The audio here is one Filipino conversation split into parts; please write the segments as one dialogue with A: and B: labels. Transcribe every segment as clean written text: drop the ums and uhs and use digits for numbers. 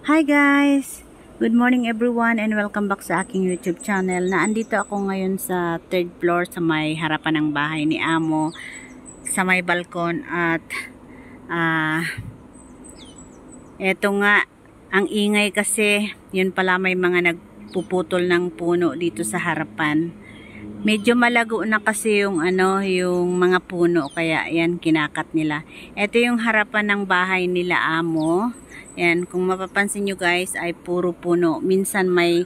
A: Hi guys! Good morning everyone and welcome back sa aking YouTube channel. Naandito ako ngayon sa third floor sa may harapan ng bahay ni Amo sa may balkon at eto nga ang ingay kasi yun pala may mga nagpuputol ng puno dito sa harapan. Medyo malago na kasi yung yung mga puno kaya yan kinakat nila. Ito yung harapan ng bahay nila Amo. Yan, kung mapapansin nyo guys ay puro puno. Minsan may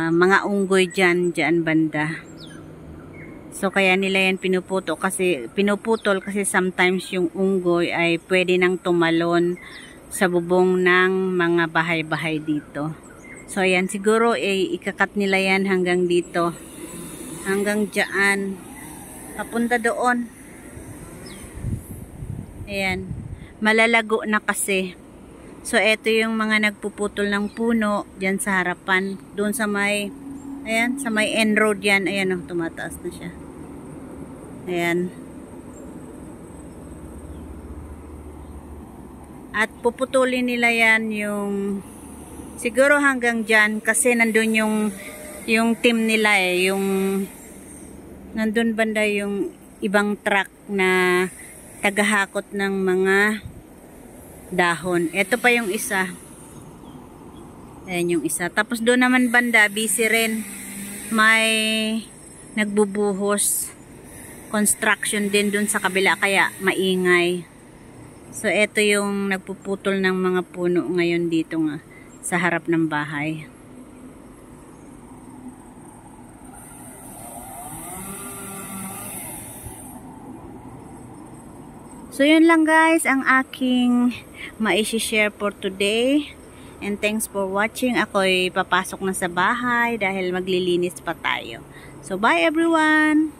A: mga unggoy dyan banda. So kaya nila yan pinuputol kasi sometimes yung unggoy ay pwede nang tumalon sa bubong ng mga bahay-bahay dito. So yan, siguro ikakat nila yan hanggang dito. Hanggang dyan. Papunta doon. Ayan. Malalago na kasi. So, eto yung mga nagpuputol ng puno dyan sa harapan. Doon sa may, ayan, sa may end road yan. Ayan, oh, tumataas na siya. Ayan. At puputulin nila yan yung, siguro hanggang dyan, kasi nandun yung team nila yung nandun banda yung ibang truck na tagahakot ng mga dahon. Ito pa yung isa. Ayan yung isa. Tapos doon naman banda, busy rin. May nagbubuhos. Construction din doon sa kabila kaya maingay. So ito yung nagpuputol ng mga puno ngayon dito nga sa harap ng bahay. So yun lang guys ang aking mai-share for today. And thanks for watching. Ako'y papasok na sa bahay dahil maglilinis pa tayo. So bye everyone!